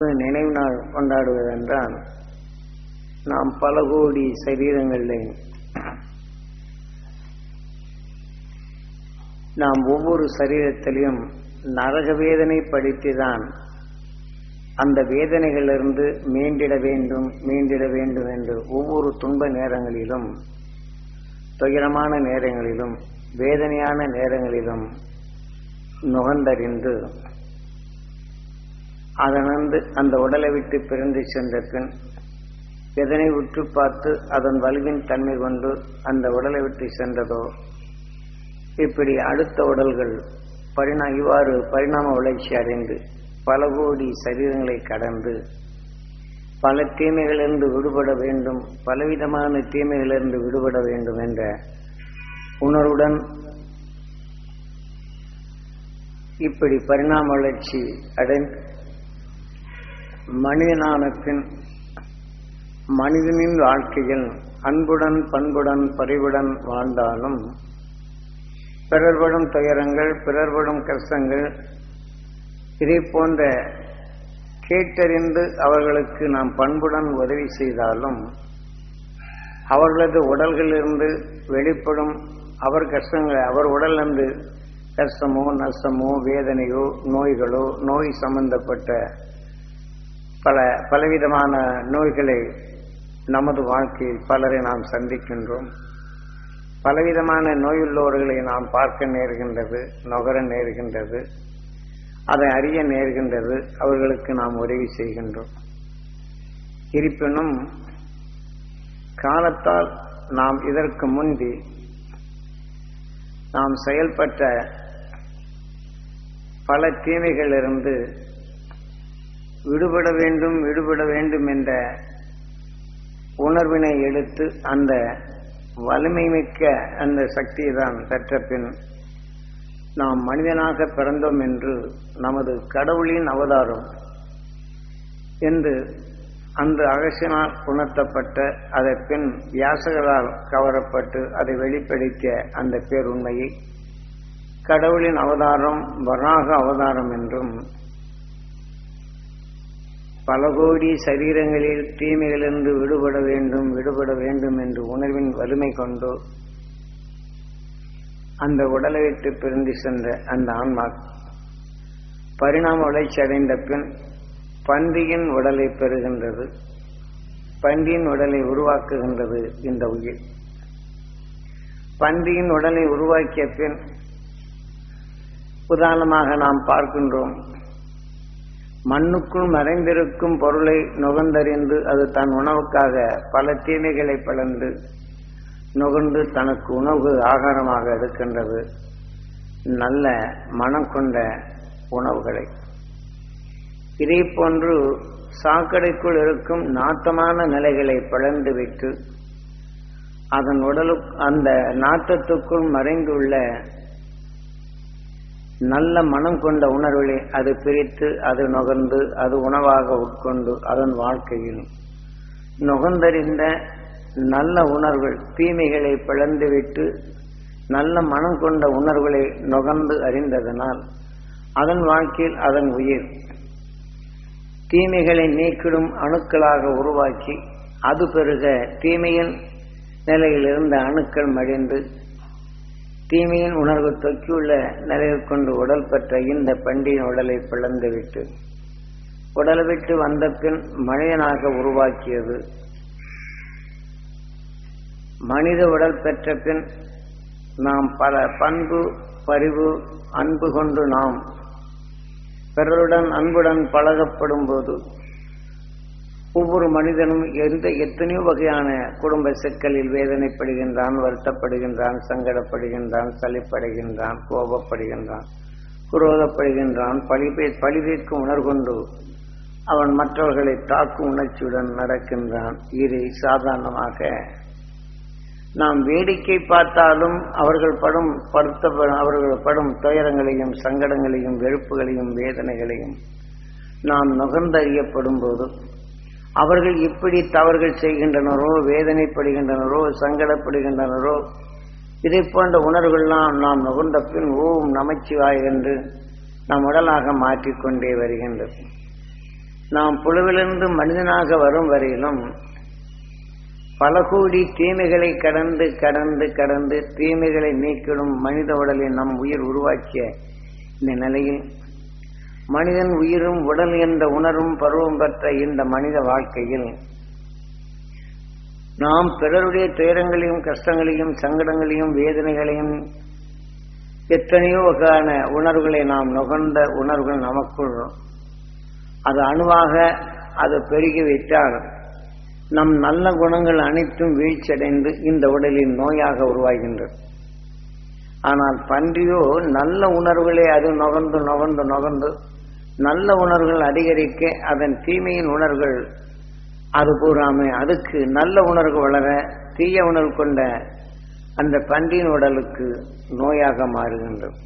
நினைவு நாள் கொண்டாடுவதென்றால் நாம் பல கோடி சரீரங்களில் நாம் ஒவ்வொரு சரீரத்திலையும் நரக வேதனை படித்துதான் அந்த வேதனைகளிலிருந்து மீண்டிட வேண்டும் என்று ஒவ்வொரு துன்ப நேரங்களிலும் துயரமான நேரங்களிலும் வேதனையான நேரங்களிலும் நுகர்ந்தறிந்து அதனந்து அந்த உடலை விட்டு பிரிந்து சென்ற பின் எதனை உற்று பார்த்து அதன் வலுவின் தன்மை கொண்டு அந்த உடலை விட்டு சென்றதோ இப்படி அடுத்த உடல்கள் இவ்வாறு பரிணாம வளர்ச்சி அடைந்து பல கோடி சரீரங்களை கடந்து பல தீமைகளிலிருந்து விடுபட வேண்டும், பலவிதமான தீமைகளிலிருந்து விடுபட வேண்டும் என்ற உணர்வுடன் இப்படி பரிணாம வளர்ச்சி அடைந்து மனிதனான பின் மனிதனின் வாழ்க்கையில் அன்புடன் பண்புடன் பரிவுடன் வாழ்ந்தாலும் பிறர்படும் துயரங்கள் பிறர்படும் கஷ்டங்கள் இதை போன்ற கேட்டறிந்து அவர்களுக்கு நாம் பண்புடன் உதவி செய்தாலும் அவர்களது உடல்களிலிருந்து வெளிப்படும் அவர் கஷ்டங்கள் அவர் உடலிலிருந்து கஷ்டமோ நஷ்டமோ வேதனையோ நோய்களோ நோய் சம்பந்தப்பட்ட பலவிதமான நோய்களை நமது வாழ்க்கையில் பலரை நாம் சந்திக்கின்றோம். பலவிதமான நோயுள்ளவர்களை நாம் பார்க்க நேர்கின்றது, நுகர நேர்கின்றது, அதை அறிய நேர்கின்றது, அவர்களுக்கு நாம் உதவி செய்கின்றோம். இருப்பினும் காலத்தால் நாம் இதற்கு முந்தி நாம் செயல்பட்ட பல தீமைகளிலிருந்து விடுபட வேண்டும் என்ற உணர்வினை எடுத்து அந்த வலிமை மிக்க அந்த சக்தியை தான் பெற்ற பின் நாம் மனிதனாக பிறந்தோம் என்று நமது கடவுளின் அவதாரம் என்று அந்த அகசியனால் உணர்த்தப்பட்ட அதை பின் வியாசகரால் கவரப்பட்டு அதை வெளிப்படுத்திய அந்த பேருண்மையை கடவுளின் அவதாரம் வராக அவதாரம் என்றும் பல கோடி சரீரங்களில் தீமைகளிலிருந்து விடுபட வேண்டும் என்று உணர்வின் வலிமை கொண்டு அந்த உடலை விட்டு பிரிந்து சென்ற அந்த ஆன்மா பரிணாம வளர்ச்சி அடைந்த பின் பன்றியின் உடலை பெறுகின்றது, பன்றியின் உடலை உருவாக்குகின்றது இந்த உயிர். பன்றியின் உடலை உருவாக்கிய பின் உதாரணமாக நாம் பார்க்கின்றோம், மண்ணுக்குள் மறைந்திருக்கும் பொருளை நுகர்ந்தறிந்து அது தன் உணவுக்காக பல தீமைகளை பிளந்து நுகர்ந்து தனக்கு உணவு ஆகாரமாக எடுக்கின்றது நல்ல மனம் கொண்ட உணவுகளை. இதே போன்று சாக்கடைக்குள் இருக்கும் நாத்தமான நிலைகளை பிளந்துவிட்டு அதன் உடலுக்கு அந்த நாத்தத்துக்குள் மறைந்துள்ள நல்ல மனம் கொண்ட உணர்வுகளை அது பிரித்து அது நுகர்ந்து அது உணவாக உட்கொண்டு அதன் வாழ்க்கையில் நுகர்ந்தறிந்த நல்ல உணர்வுகள் தீமைகளை பிளந்துவிட்டு நல்ல மனம் கொண்ட உணர்வுகளை நுகர்ந்து அறிந்ததனால் அதன் வாழ்க்கையில் அதன் உயிர் தீமைகளை நீக்கிடும் அணுக்களாக உருவாக்கி அது பெருக தீமையின் நிலையில் இருந்த அணுக்கள் மடிந்து தீமையின் உணர்வு தொக்கியுள்ள நிலையில் கொண்டு உடல் பெற்ற இந்த பண்டியின் உடலை பிளந்துவிட்டு உடலை விட்டு வந்த பின் மனிதனாக உருவாக்கியது. மனித உடல் பெற்ற பின் நாம் பல பண்பு பரிவு அன்பு கொண்டு நாம் பிறருடன் அன்புடன் பழகப்படும் போது ஒவ்வொரு மனிதனும் எத்தனையோ வகையான குடும்ப சிக்கலில் வேதனைப்படுகின்றான், வருத்தப்படுகின்றான், சங்கடப்படுகின்றான், சலிப்படைகின்றான், கோபப்படுகின்றான், குரோதப்படுகின்றான், பழிதீர்க்கும் உணர்கொண்டு அவன் மற்றவர்களை தாக்கும் உணர்ச்சியுடன் நடக்கின்றான். இதை சாதாரணமாக நாம் வேடிக்கை பார்த்தாலும் அவர்கள் படும் துயரங்களையும் சங்கடங்களையும் வெறுப்புகளையும் வேதனைகளையும் நாம் நுகர்ந்தறியப்படும் போது அவர்கள் எப்படி தவறுகள் செய்கின்றனரோ வேதனைப்படுகின்றனரோ சங்கடப்படுகின்றனரோ இதை போன்ற உணர்வுகள்லாம் நாம் நுகர்ந்த பின் ஓம் நமச்சிவாய் என்று நம் உடலாக மாற்றிக்கொண்டே வருகின்றது. நாம் புழுவிலிருந்து மனிதனாக வரும் வரையிலும் பல கோடி தீமைகளை கடந்து கடந்து கடந்து தீமைகளை நீக்கிடும் மனித உடலை நம் உயிர் உருவாக்கிய இந்த நிலையில் மனிதன் உயிரும் உடல் என்ற உணர்வும் பருவம் பெற்ற இந்த மனித வாழ்க்கையில் நாம் பிறருடைய துயரங்களையும் கஷ்டங்களையும் சங்கடங்களையும் வேதனைகளையும் எத்தனையோ வகையான உணர்வுகளை நாம் நுகர்ந்த உணர்வுகள் நமக்குள் அது அணுவாக அது பெருகிவிட்டால் நம் நல்ல குணங்கள் அனைத்தும் வீழ்ச்சியடைந்து இந்த உடலில் நோயாக உருவாகின்றது. ஆனால் பன்றியோ நல்ல உணர்வுகளை அது நுகர்ந்து நுகர்ந்து நுகர்ந்து நல்ல உணர்வுகள் அதிகரிக்க அதன் தீமையின் உணர்வுகள் அது கூறாமல் அதுக்கு நல்ல உணர்வு வளர தீய உணர்வு கொண்ட அந்த பன்றியின் உடலுக்கு நோயாக மாறுகின்றது.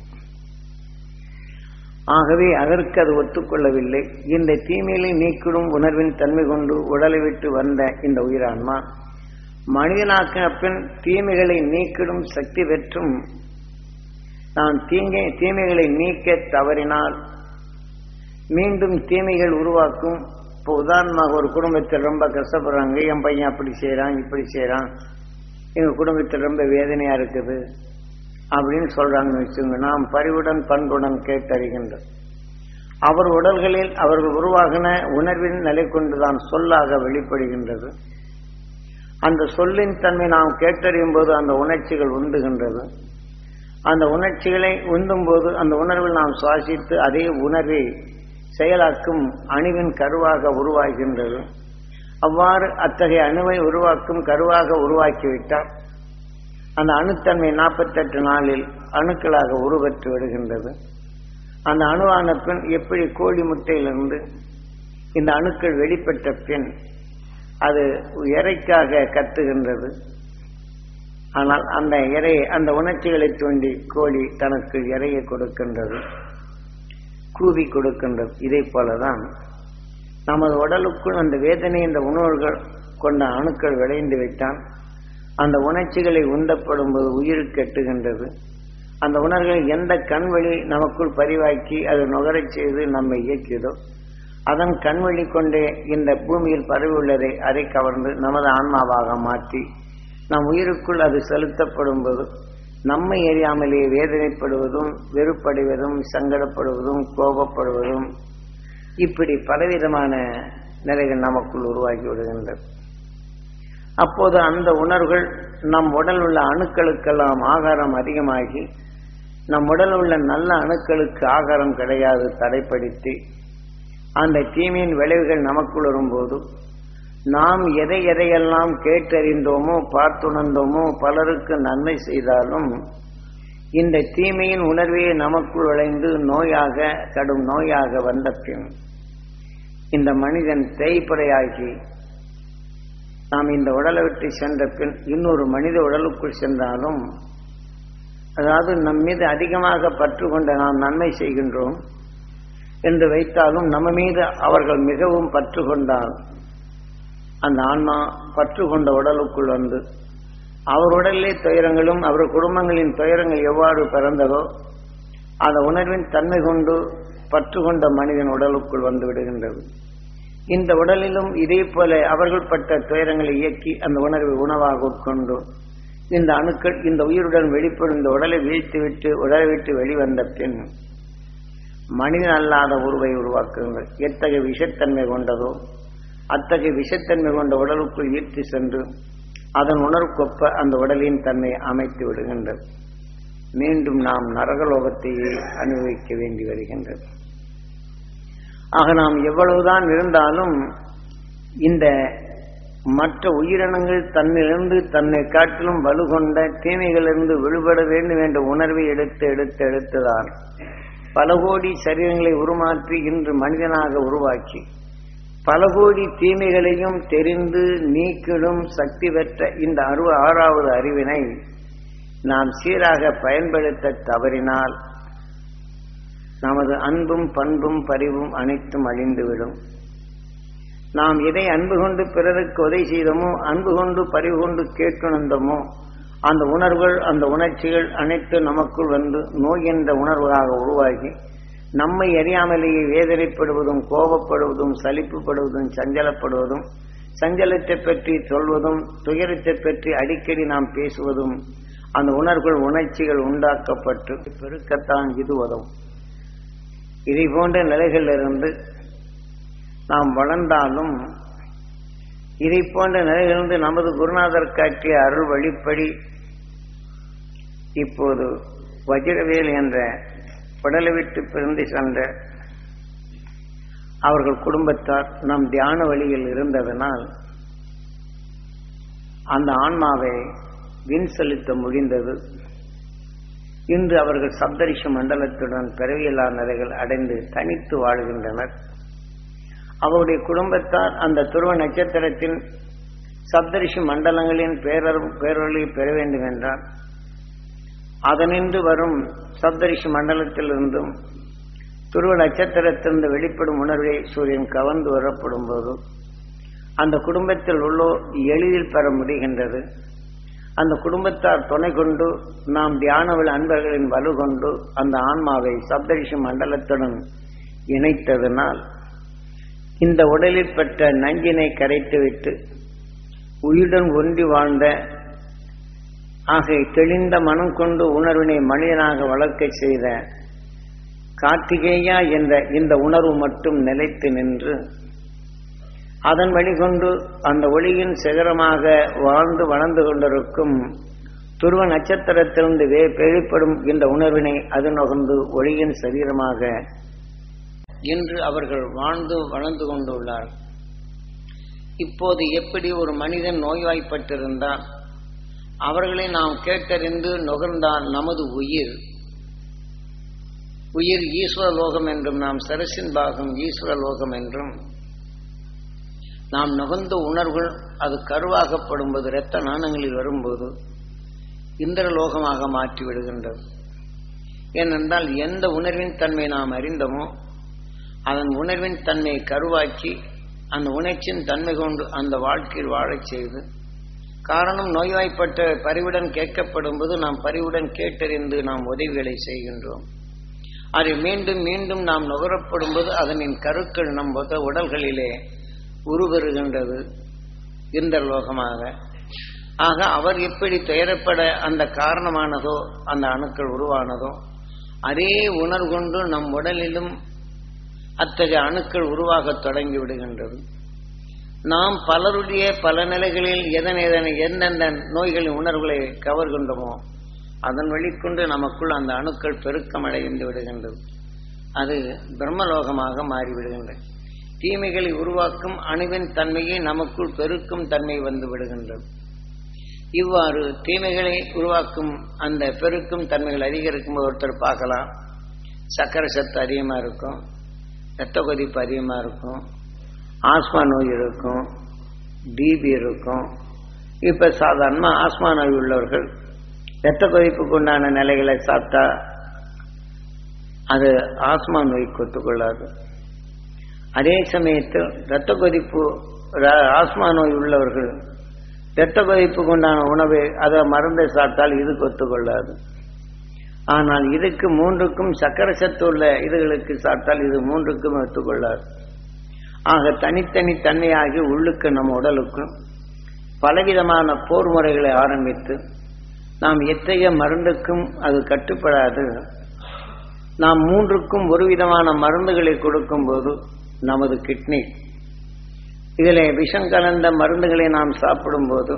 ஆகவே அதற்கு அது ஒத்துக்கொள்ளவில்லை. இந்த தீமையை நீக்கிடும் உணர்வின் தன்மை கொண்டு உடலை விட்டு வந்த இந்த உயிரான்மா மனிதனாக்க பின் தீமைகளை நீக்கிடும் சக்தி பெற்றும் நான் தீமைகளை நீக்க தவறினால் மீண்டும் தீமைகள் உருவாக்கும். இப்போ உதாரணமாக ஒரு குடும்பத்தில் ரொம்ப கஷ்டப்படுறாங்க, என் பையன் அப்படி செய்யறான் இப்படி செய்யறான், எங்க குடும்பத்தில் ரொம்ப வேதனையா இருக்குது அப்படின்னு சொல்றாங்கன்னு வச்சுங்க. நாம் பரிவுடன் பண்புடன் கேட்டறிகின்றோம். அவர் உடல்களில் அவர்கள் உருவாகின உணர்வின் நிலை கொண்டுதான் சொல்லாக வெளிப்படுகின்றது. அந்த சொல்லின் தன்மை நாம் கேட்டறியும் போது அந்த உணர்ச்சிகள் உண்டுகின்றது. அந்த உணர்ச்சிகளை உந்தும் போது அந்த உணர்வில் நாம் சுவாசித்து அதே உணர்வை செயலாக்கும் அணுவின் கருவாக உருவாகின்றது. அவ்வாறு அத்தகைய அணுவை உருவாக்கும் கருவாக உருவாக்கிவிட்டால் அந்த அணுத்தன்மை 48 நாளில் அணுக்களாக உருவற்று விடுகின்றது. அந்த அணுவான பின் எப்படி கோழி முட்டையிலிருந்து இந்த அணுக்கள் வெளிப்பட்ட பின் அது இறைக்காக கத்துகின்றது. ஆனால் அந்த இறையை அந்த உணர்ச்சிகளை தூண்டி கோழி தனக்கு இறையை கொடுக்கின்றது, கூவி கொடுக்கின்றது. இதே போலதான் நமது உடலுக்குள் அந்த வேதனை இந்த உணர்வுகள் கொண்ட அணுக்கள் விளைந்து விட்டால் அந்த உணர்ச்சிகளை உந்தப்படும் போது உயிர் கெட்டுகின்றது. அந்த உணர்வுகளை எந்த கண்வழி நமக்குள் பதிவாக்கி அது நுகரச் செய்து நம்மை இயக்கியதோ அதன் கண்வழி கொண்டே இந்த பூமியில் பரவியுள்ளதை அதை கவர்ந்து நமது ஆன்மாவாக மாற்றி நம் உயிருக்குள் அது செலுத்தப்படும் போது நம்மை அறியாமலே வேதனைப்படுவதும் வெறுப்படைவதும் சங்கடப்படுவதும் கோபப்படுவதும் இப்படி பலவிதமான நிலைகள் நமக்குள் உருவாகி விடுகின்றது. அப்போது அந்த உணர்வுகள் நம் உடல் உள்ள அணுக்களுக்கெல்லாம் ஆகாரம் அதிகமாகி நம் உடல் உள்ள நல்ல அணுக்களுக்கு ஆகாரம் கிடையாது தடைப்படுத்தி அந்த தீமையின் விளைவுகள் நமக்குள் வரும்போது நாம் எதையெல்லாம் கேட்டறிந்தோமோ பார்த்துணர்ந்தோமோ பலருக்கு நன்மை செய்தாலும் இந்த தீமையின் உணர்வையே நமக்குள் விளைந்து நோயாக கடும் நோயாக வந்த பின் இந்த மனிதன் தேய்ப்படையாகி நாம் இந்த உடலை விட்டு சென்ற பின் இன்னொரு மனித உடலுக்குள் சென்றாலும் அதாவது நம் மீது அதிகமாக பற்று கொண்ட நாம் நன்மை செய்கின்றோம் என்று வைத்தாலும் நம்ம மீது அவர்கள் மிகவும் பற்று கொண்டால் அந்த ஆன்மா பற்று கொண்ட உடலுக்குள் வந்து அவர் உடலிலே துயரங்களும் அவர் குடும்பங்களின் துயரங்கள் எவ்வாறு பிறந்ததோ அந்த உணர்வின் தன்மை கொண்டு பற்று கொண்ட மனிதன் உடலுக்குள் வந்து விடுகின்றது. இந்த உடலிலும் இதே போல அவர்கள் பட்ட துயரங்களை இயக்கி அந்த உணர்வை உணவாக உட்கொண்டு இந்த அணுக்கள் இந்த உயிருடன் வெளிப்படும் இந்த உடலை வீழ்த்திவிட்டு உடலை விட்டு வெளிவந்த பின் மனிதன் அல்லாத உருவை உருவாக்குங்கள். எத்தகைய விஷத்தன்மை கொண்டதோ அத்தகைய விஷத்தன்மை கொண்ட உடலுக்குள் ஈர்த்து சென்று அதன் உணர்வுக்கொப்ப அந்த உடலின் தன்மை அமைத்து விடுகின்றது. மீண்டும் நாம் நரகலோகத்தையே அனுபவிக்க வேண்டி வருகின்றது. ஆக நாம் எவ்வளவுதான் இருந்தாலும் இந்த மற்ற உயிரினங்கள் தன்னிலிருந்து தன்னை காட்டிலும் வலுகொண்ட தீமைகளிலிருந்து விடுபட வேண்டும் என்ற உணர்வை எடுத்துதான் பல கோடி சரீரங்களை உருமாற்றி இன்று மனிதனாக உருவாக்கி பல கோடி தீமைகளையும் தெரிந்து நீக்கிடும் சக்தி பெற்ற இந்த 6வது அறிவினை நாம் சீராக பயன்படுத்த தவறினால் நமது அன்பும் பண்பும் பரிவும் அனைத்தும் அழிந்துவிடும். நாம் எதை அன்பு கொண்டு பிறருக்கு உதவி செய்தோமோ அன்பு கொண்டு பரிவு கொண்டு கேட்டுணர்ந்தோமோ அந்த உணர்வுகள் அந்த உணர்ச்சிகள் அனைத்து நமக்குள் வந்து நோய் என்ற உணர்வாக உருவாகி நம்மை அறியாமலேயே வேதனைப்படுவதும், கோபப்படுவதும், சலிப்புப்படுவதும், சஞ்சலப்படுவதும், சஞ்சலத்தை பற்றி சொல்வதும், துயரத்தை பற்றி அடிக்கடி நாம் பேசுவதும், அந்த உணர்ச்சிகள் உண்டாக்கப்பட்டு பெருக்கத்தான் இது உதவும். இதை போன்ற நிலைகளிலிருந்து நாம் வளர்ந்தாலும், இதை போன்ற நிலைகளிலிருந்து நமது குருநாதர் காட்டிய அருள் வழிப்படி இப்போது வஜ்ரவேல் என்ற உடலை விட்டு பிரிந்து சென்ற அவர்கள் குடும்பத்தார் நம் தியான வழியில் இருந்ததனால் அந்த ஆன்மாவை வின் செலுத்த முடிந்தது. இன்று அவர்கள் சப்தரிஷி மண்டலத்துடன் பிறவியில்லா நிலைகள் அடைந்து தனித்து வாழ்கின்றனர். அவருடைய குடும்பத்தார் அந்த துருவ நட்சத்திரத்தின் சப்தரிஷி மண்டலங்களின் பேரொழி பெற வேண்டும் என்றால் அதனின்று வரும் சப்தரிஷி மண்டலத்திலிருந்தும் துருவ நட்சத்திரத்திலிருந்து வெளிப்படும் உணர்வை சூரியன் கவர்ந்து வரப்படும் போது அந்த குடும்பத்தில் உள்ளோர் எளிதில் பெற முடிகின்றது. அந்த குடும்பத்தார் துணை கொண்டு நாம் தியானவில் அன்பர்களின் வலு கொண்டு அந்த ஆன்மாவை சப்தரிஷி மண்டலத்துடன் இணைத்ததனால் இந்த உடலில் பெற்ற நஞ்சினை கரைத்துவிட்டு உயிருடன் ஒன்றி வாழ்ந்த ஆகிய தெளிந்த மனம் கொண்டு உணர்வினை மனிதனாக வளர்க்க செய்த கார்த்திகேயா என்ற இந்த உணர்வு மட்டும் நிலைத்து நின்று அதன் வழிகொண்டு அந்த ஒளியின் சிகரமாக வாழ்ந்து வளர்ந்து கொண்டிருக்கும் துருவ நட்சத்திரத்திலிருந்து வெளிப்படும் இந்த உணர்வினை அது நுகர்ந்து ஒளியின் சரீரமாக இன்று அவர்கள் வாழ்ந்து வளர்ந்து கொண்டுள்ளார். இப்போது எப்படி ஒரு மனிதன் நோய்வாய்ப்பட்டிருந்தால் அவர்களை நாம் கேட்டறிந்து நுகர்ந்தால் நமது உயிர் ஈஸ்வர லோகம் என்றும் நாம் சரசின் பாகம் ஈஸ்வர லோகம் என்றும் நாம் நுகர்ந்த உணர்வுகள் அது கருவாகப்படும்போது இரத்த நாணங்களில் வரும்போது இந்திரலோகமாக மாற்றி விடுகின்றது. ஏனென்றால் எந்த உணர்வின் தன்மை நாம் அறிந்தோமோ அதன் உணர்வின் தன்மையை கருவாக்கி அந்த உணர்ச்சியின் தன்மை கொண்டு அந்த வாழ்க்கையில் வாழச் செய்து காரணம் நோய்வாய்ப்பட்ட பரிவுடன் கேட்கப்படும் போது நாம் பரிவுடன் கேட்டறிந்து நாம் உதவிகளை செய்கின்றோம். அதை மீண்டும் மீண்டும் நாம் நுகரப்படும் போது அதனின் கருக்கள் நம் உடல்களிலே உருவருகின்றது இந்திரலோகமாக. ஆக அவர் எப்படி துயரப்பட அந்த காரணமானதோ அந்த அணுக்கள் உருவானதோ அதே உணர்வு கொண்டு நம் உடலிலும் அத்தகைய அணுக்கள் உருவாக தொடங்கி விடுகின்றது. நாம் பலருடைய பல நிலைகளில் எந்தெந்த நோய்களின் உணர்வுகளை கவர்கின்றோமோ அதன் வெளிக்கொண்டு நமக்குள் அந்த அணுக்கள் பெருக்கமடைந்து விடுகின்றது. அது பிரம்மலோகமாக மாறிவிடுகின்றது. தீமைகளை உருவாக்கும் அணுவின் தன்மையை நமக்குள் பெருக்கும் தன்மை வந்து விடுகின்றது. இவ்வாறு தீமைகளை உருவாக்கும் அந்த பெருக்கும் தன்மைகள் அதிகரிக்கும் ஒருத்தர் பார்க்கலாம், சர்க்கரை சத்து அதிகமாக இருக்கும், இரத்த கொதிப்பு அதிகமாக இருக்கும், ஆஸ்மா நோய் இருக்கும், டிபி இருக்கும். இப்போ சாதாரணமாக ஆஸ்மா நோய் உள்ளவர்கள் இரத்த கொதிப்புக்கு உண்டான நிலைகளை சாப்பிட்டா அது ஆஸ்மா நோய்க்கு ஒத்துக்கொள்ளாது. அதே சமயத்தில் இரத்த கொதிப்பு ஆஸ்மா நோய் உள்ளவர்கள் இரத்த கொதிப்புக்கு உண்டான உணவை அதை மருந்தை சாப்பிட்டால் இதுக்கு ஒத்துக்கொள்ளாது. ஆனால் இதுக்கு மூன்றுக்கும் சர்க்கரை சத்து உள்ள இதுகளுக்கு சாப்பிட்டால் இது மூன்றுக்கும் ஒத்துக்கொள்ளாது. ஆக தனித்தனி தன்மையாகி உள்ளுக்கு நம்ம உடலுக்கும் பலவிதமான போர் முறைகளை ஆரம்பித்து நாம் எத்தகைய மருந்துக்கும் அது கட்டுப்படாது. நாம் மூன்றுக்கும் ஒரு விதமான மருந்துகளை கொடுக்கும் போது நமது கிட்னி இதில் விஷம் கலந்த மருந்துகளை நாம் சாப்பிடும் போது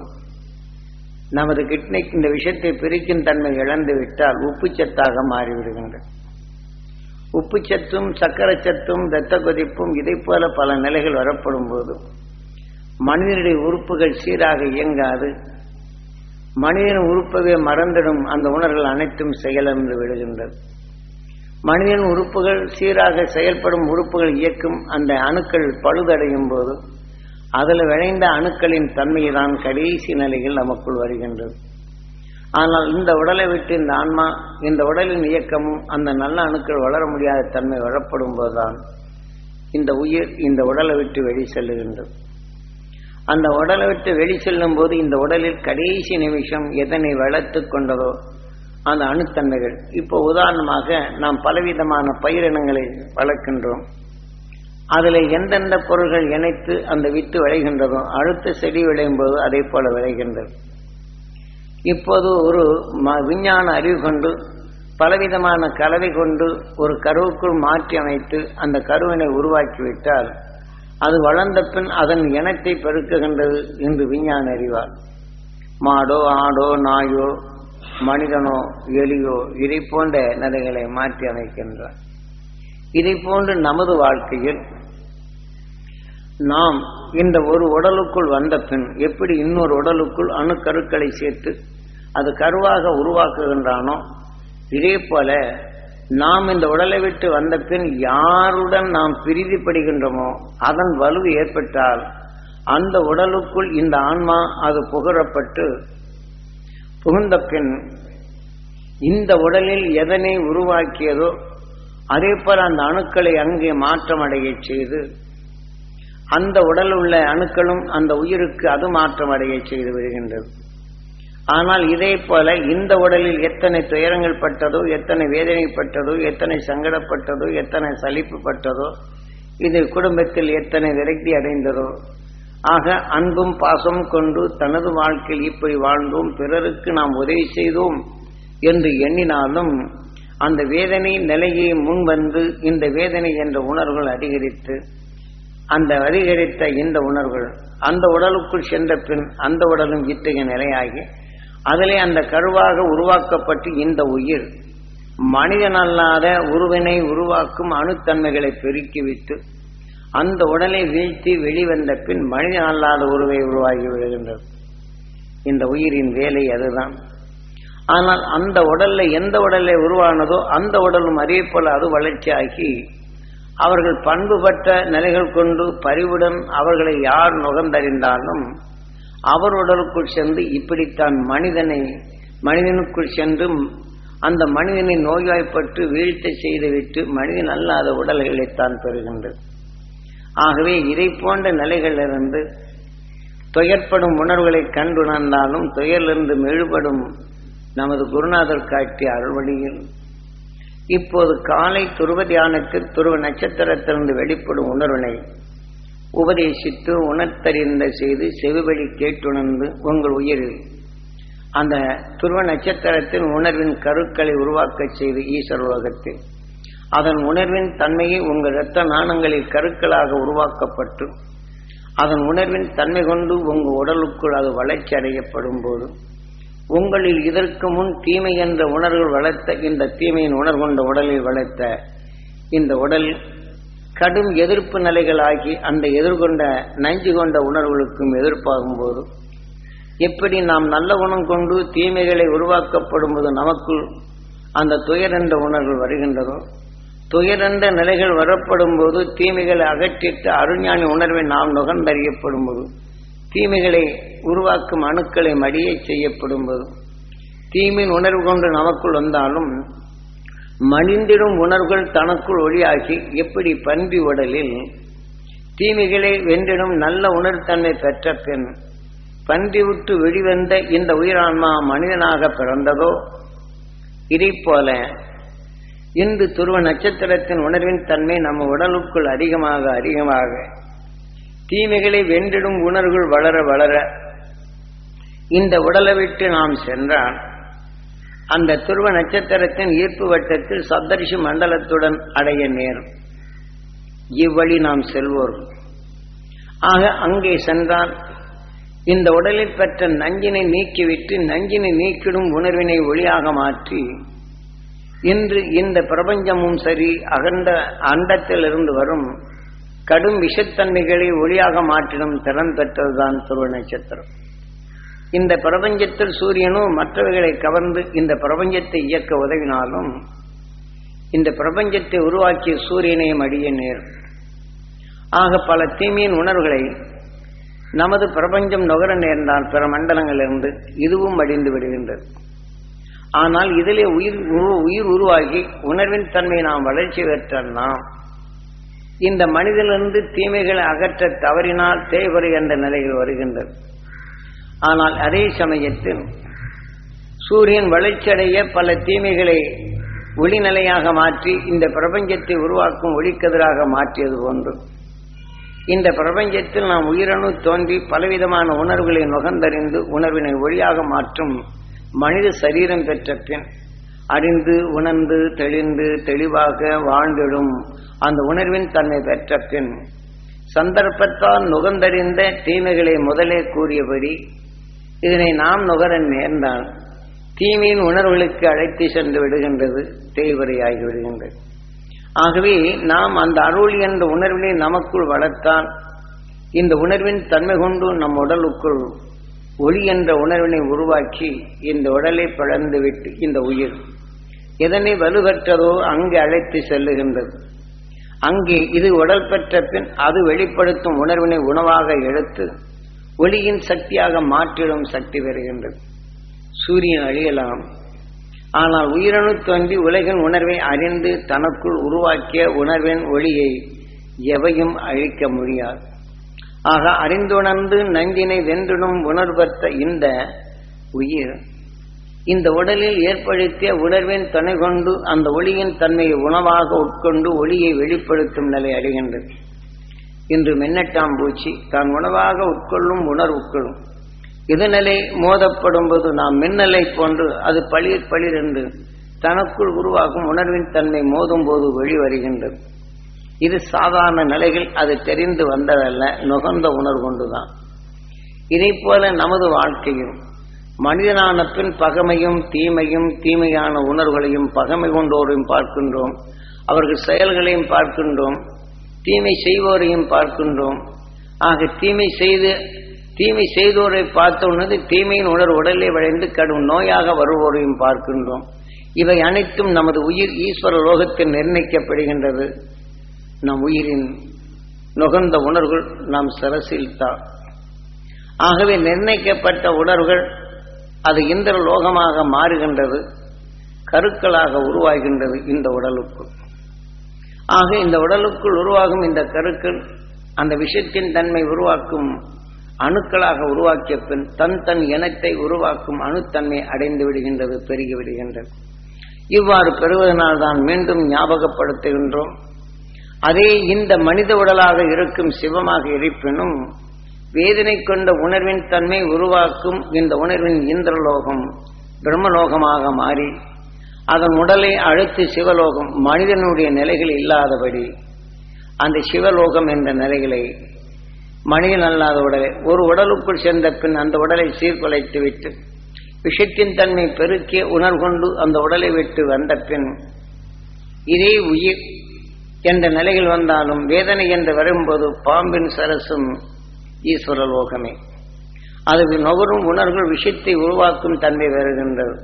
நமது கிட்னிக்கு இந்த விஷத்தை பிரிக்கும் தன்மை இழந்து விட்டால் உப்புச்சத்தாக மாறிவிடுகின்றது. உப்புச்சத்தும் சர்க்கரை சத்தும் இரத்த கொதிப்பும் இதை போல பல நிலைகள் வரப்படும் போது மனிதனுடைய உறுப்புகள் சீராக இயங்காது. மனிதன் உறுப்பவே மறந்திடும் அந்த உணர்வுகள் அனைத்தும் செயலிழந்து விடுகின்றது. மனிதன் உறுப்புகள் சீராக செயல்படும் உறுப்புகள் இயக்கும் அந்த அணுக்கள் பழுதடையும் போது அதில் விளைந்த அணுக்களின் தன்மைதான் கடைசி நிலையில் நமக்குள் வருகின்றது. ஆனால் இந்த உடலை விட்டு இந்த ஆன்மா இந்த உடலின் இயக்கமும் அந்த நல்ல அணுக்கள் வளர முடியாத தன்மை வரப்படும் போதுதான் இந்த உயிர் இந்த உடலை விட்டு வெளி செல்லுகின்றது. அந்த உடலை விட்டு வெளி செல்லும் போது இந்த உடலில் கடைசி நிமிஷம் எதனை வளர்த்து கொண்டதோ அந்த அணுத்தன்மைகள். இப்போ உதாரணமாக நாம் பலவிதமான பயிரினங்களை வளர்க்கின்றோம். அதில் எந்தெந்த பொருள்கள் இணைத்து அந்த வித்து விளைகின்றதோ அடுத்த செடி விளையும் போது அதே போல விளைகின்றது. இப்போது ஒரு விஞ்ஞான அறிவு கொண்டு பலவிதமான கலவை கொண்டு ஒரு கருவுக்குள் மாற்றி அமைத்து அந்த கருவினை உருவாக்கிவிட்டால் அது வளர்ந்த பின் அதன் இனத்தை பெருக்குகின்றது என்று விஞ்ஞான அறிவார். மாடோ ஆடோ நாயோ மனிதனோ எலியோ இதை போன்ற நிலைகளை மாற்றி அமைக்கின்றார். இதை போன்று நமது வாழ்க்கையில் நாம் இந்த ஒரு உடலுக்குள் வந்த பின் எப்படி இன்னொரு உடலுக்குள் அணுக்கருக்களை சேர்த்து அது கருவாக உருவாக்குகின்றானோ இதே போல நாம் இந்த உடலை விட்டு வந்த பின் யாருடன் நாம் பிரிதிப்படுகின்றோமோ அதன் வலு ஏற்பட்டால் அந்த உடலுக்குள் இந்த ஆன்மா அது புகுந்த பின் இந்த உடலில் எதனை உருவாக்கியதோ அதே போல அந்த அணுக்களை அங்கே மாற்றமடைய செய்து அந்த உடல் உள்ள அணுக்களும் அந்த உயிருக்கு அது மாற்றமடைய செய்து வருகின்றது. ஆனால் இதே போல இந்த உடலில் எத்தனை துயரங்கள் பட்டதோ, எத்தனை வேதனைப்பட்டதோ, எத்தனை சங்கடப்பட்டதோ, எத்தனை சலிப்பு பட்டதோ, இது குடும்பத்தில் எத்தனை விரக்தி அடைந்ததோ, ஆக அன்பும் பாசம் கொண்டு தனது வாழ்க்கையில் இப்படி வாழ்ந்தோம், பிறருக்கு நாம் உதவி செய்தோம் என்று எண்ணினாலும் அந்த வேதனை நிலையை முன்வந்து இந்த வேதனை என்ற உணர்வுகள் அதிகரித்து அந்த அதிகரித்த இந்த உணர்வுகள் அந்த உடலுக்குள் சென்ற பின் அந்த உடலும் இத்தகைய நிலையாகி அதிலே அந்த கருவாக உருவாக்கப்பட்டு இந்த உயிர் மனிதனல்லாத உருவினை உருவாக்கும் அணுத்தன்மைகளை பெருக்கிவிட்டு அந்த உடலை வீழ்த்தி வெளிவந்த பின் மனிதன் அல்லாத உருவை உருவாகி விடுகின்றது. இந்த உயிரின் வேலை அதுதான். ஆனால் அந்த உடல்ல எந்த உடலை உருவானதோ அந்த உடலும் அதே போல அது வளர்ச்சியாகி அவர்கள் பண்புபட்ட நிலைகள் கொண்டு பரிவுடன் அவர்களை யார் நுகர்ந்தறிந்தாலும் அவர் உடலுக்குள் சென்று இப்படித்தான் மனிதனுக்குள் சென்று அந்த மனிதனை நோய்வாய்ப்பட்டு வீழ்த்த செய்துவிட்டு மனிதன் அல்லாத உடல்களைத்தான் பெறுகின்றது. ஆகவே இதை போன்ற நிலைகளிலிருந்து துயர்ப்படும் உணர்வுகளை கண்டுணர்ந்தாலும் துயரிலிருந்து மெழுபடும் நமது குருநாதர் காட்டிய அருள்வழியில் இப்போது காலை துருவ தியானத்தில் துருவ நட்சத்திரத்திலிருந்து வெளிப்படும் உணர்வினை உபதேசித்து உணர்த்தறிந்த செய்து செவிவழி கேட்டுணர்ந்து உங்கள் உயிரில் அந்த துருவ நட்சத்திரத்தின் உணர்வின் கருக்களை உருவாக்க செய்து ஈஸ்வர உலகத்தில் அதன் உணர்வின் தன்மையை உங்கள் இரத்த நாணங்களில் கருக்களாக உருவாக்கப்பட்டு அதன் உணர்வின் தன்மை கொண்டு உங்கள் உடலுக்குள் அது வளர்ச்சி அடையப்படும் போது உங்களில் இதற்கு முன் தீமை என்ற உணர்வுகள் வளர்த்த இந்த தீமையின் உணர்கொண்ட உடலில் வளர்த்த இந்த உடல் கடும் எதிர்ப்பு நிலைகளாகி அந்த எதிர்கொண்ட நஞ்சு கொண்ட உணர்வுகளுக்கும் எதிர்ப்பாகும் போது எப்படி நாம் நல்ல குணம் கொண்டு தீமைகளை உருவாக்கப்படும் போது நமக்குள் அந்த துயரென்ற உணர்வுகள் வருகின்றதோ துயரென்ற நிலைகள் வரப்படும் போது தீமைகளை அகற்றிட்டு அருஞானி உணர்வை நாம் நுகர்ந்தறியப்படும் போது தீமைகளை உருவாக்கும் அணுக்களை மடிய செய்யப்படும் போது தீமையின் உணர்வு கொண்டு நமக்குள் வந்தாலும் மலிந்திடும் உணர்வுகள் தனக்குள் ஒளியாகி எப்படி பன்றி உடலில் தீமைகளை வென்றிடும் நல்ல உணர்த்தன்மை பெற்ற பின் பன்றி விட்டு வெளிவந்த இந்த உயிரான்மா மனிதனாக பிறந்ததோ இதை போல இன்று துருவ நட்சத்திரத்தின் உணர்வின் தன்மை நம்ம உடலுக்குள் அதிகமாக தீமைகளை வென்றிடும் உணர்வுகள் வளர வளர இந்த உடலை விட்டு நாம் சென்றால் அந்த துருவ நட்சத்திரத்தின் ஈர்ப்பு வட்டத்தில் சப்தரிஷி மண்டலத்துடன் அடைய நேரும். இவ்வழி நாம் செல்வோர் ஆக அங்கே சென்றால் இந்த உடலில் பெற்ற நஞ்சினை நீக்கிவிட்டு நஞ்சினை நீக்கிடும் உணர்வினை ஒளியாக மாற்றி இன்று இந்த பிரபஞ்சமும் சரி அகண்ட அண்டத்தில் இருந்து வரும் கடும் விஷத்தன்மைகளை ஒளியாக மாற்றிடும் திறன் பெற்றதுதான் துருவ நட்சத்திரம். இந்த பிரபஞ்சத்தில் சூரியனும் மற்றவைகளை கவர்ந்து இந்த பிரபஞ்சத்தை இயக்க உதவினாலும் இந்த பிரபஞ்சத்தை உருவாக்கிய சூரியனையும் அடிய நேரும். ஆக பல தீமையின் உணர்வுகளை நமது பிரபஞ்சம் நுகர நேர்ந்தால் பிற மண்டலங்களிலிருந்து இதுவும் அடிந்து விடுகின்றது. ஆனால் இதிலே உயிர் உருவாகி உணர்வின் தன்மை நாம் வளர்ச்சி பெற்றால் நாம் இந்த மனிதனிலிருந்து தீமைகளை அகற்ற தவறினால் தேய்வரை என்ற நிலையில் வருகின்றது. ஆனால் அதே சமயத்தில் சூரியன் வளர்ச்சியடைய பல தீமைகளை ஒளிநிலையாக மாற்றி இந்த பிரபஞ்சத்தை உருவாக்கும் ஒளிக்கதிராக மாற்றியது போன்று இந்த பிரபஞ்சத்தில் நாம் உயிரணு தோன்றி பலவிதமான உணர்வுகளை நுகர்ந்தறிந்து உணர்வினை ஒளியாக மாற்றும் மனித சரீரம் பெற்ற பின் அறிந்து உணர்ந்து தெளிந்து தெளிவாக வாழ்ந்திடும் அந்த உணர்வின் தன்மை பெற்ற பின் சந்தர்ப்பத்தால் நுகர்ந்தறிந்த தீமைகளை முதலே கூறியபடி இதனை நாம் நுகர நேர்ந்தால் தீமையின் உணர்வுகளுக்கு அழைத்து சென்று விடுகின்றது, தேய்வரையாகி விடுகின்றது. ஆகவே நாம் அந்த அருள் என்ற உணர்வினை நமக்குள் வளர்த்தால் இந்த உணர்வின் தன்மை கொண்டு நம் உடலுக்குள் ஒளி என்ற உணர்வினை உருவாக்கி இந்த உடலை பிளந்துவிட்டு இந்த உயிர் எதனை வலுப்பெற்றதோ அங்கே அழைத்து செல்லுகின்றது. அங்கே இது உடல் பெற்ற பின் அது வெளிப்படுத்தும் உணர்வினை உணவாக எடுத்து ஒளியின் சக்தியாக மாற்றிடும் சக்தி பெறுகின்றது. சூரியன் அழியலாம், ஆனால் உயிரணு தோன்றி உலகின் உணர்வை அறிந்து தனக்குள் உருவாக்கிய உணர்வின் ஒளியை எவையும் அழிக்க முடியாது. ஆக அறிந்துணர்ந்து நஞ்சினை வென்றிடும் உணர்வற்ற இந்த உயிர் இந்த உடலில் ஏற்படுத்திய உணர்வின் துணை கொண்டு அந்த ஒளியின் தன்மையை உணவாக உட்கொண்டு ஒளியை வெளிப்படுத்தும் நிலை அடைகின்றது. இன்று மின்னட்டாம் பூச்சி தான் உணவாக உட்கொள்ளும் உணர்வுக்குள்ளும் இதனிலை மோதப்படும் போது நாம் மின்னலை போன்று அது பளிர் பளிர் என்று தனக்குள் உருவாகும் உணர்வின் தன்மை மோதும் போது வெளிவருகின்றது. இது சாதாரண நிலைகள், அது தெரிந்து வந்ததல்ல, நுகர்ந்த உணர்வு கொண்டுதான். இதை போல நமது வாழ்க்கையும் மனிதனான பின் பகைமையும் தீமையும் தீமையான உணர்வுகளையும் பகைமை கொண்டோரையும் பார்க்கின்றோம், அவர்கள் செயல்களையும் பார்க்கின்றோம், தீமை செய்வோரையும் பார்க்கின்றோம். ஆக தீமை செய்தோரை பார்த்த உணர்ந்து தீமையின் உணர்வு உடலே விளைந்து கடும் நோயாக வருவோரையும் பார்க்கின்றோம். இவை அனைத்தும் நமது உயிர் ஈஸ்வர லோகத்தில் நிர்ணயிக்கப்படுகின்றது. நம் உயிரின் நுகர்ந்த உணர்வுகள் நாம் சரசில்தான். ஆகவே நிர்ணயிக்கப்பட்ட உணர்வுகள் அது இந்திர லோகமாக மாறுகின்றது, கருக்களாக உருவாகின்றது இந்த உடலுக்குள். ஆக இந்த உடலுக்குள் உருவாகும் இந்த கருக்கள் அந்த விஷத்தின் தன்மை உருவாக்கும் அணுக்களாக உருவாக்கிய பின் தன் இனத்தை உருவாக்கும் அணுத்தன்மை அடைந்து விடுகின்றது, பெருகி விடுகின்றது. இவ்வாறு பெறுவதனால் தான் மீண்டும் ஞாபகப்படுத்துகின்றோம். அதே இந்த மனித உடலாக இருக்கும் சிவமாக இருப்பினும் வேதனை கொண்ட உணர்வின் தன்மை உருவாக்கும் இந்த உணர்வின் இந்திரலோகம் பிரம்மலோகமாக மாறி அதன் உடலை அழுத்தி சிவலோகம் மனிதனுடைய நிலைகள் இல்லாதபடி அந்த சிவலோகம் என்ற நிலைகளை மனிதன் அல்லாத உடலை ஒரு உடலுக்குள் சென்ற பின் அந்த உடலை சீர்குலைத்து விட்டு விஷத்தின் தன்மை பெருக்கிய உணர்கொண்டு அந்த உடலை விட்டு வந்த பின் இதே உயிர் என்ற நிலையில் வந்தாலும் வேதனை என்று வரும்போது பாம்பின் சரசும் ஈஸ்வர லோகமே. அது நுகரும் உணர்வுகள் விஷத்தை உருவாக்கும் தன்மை வருகின்றது.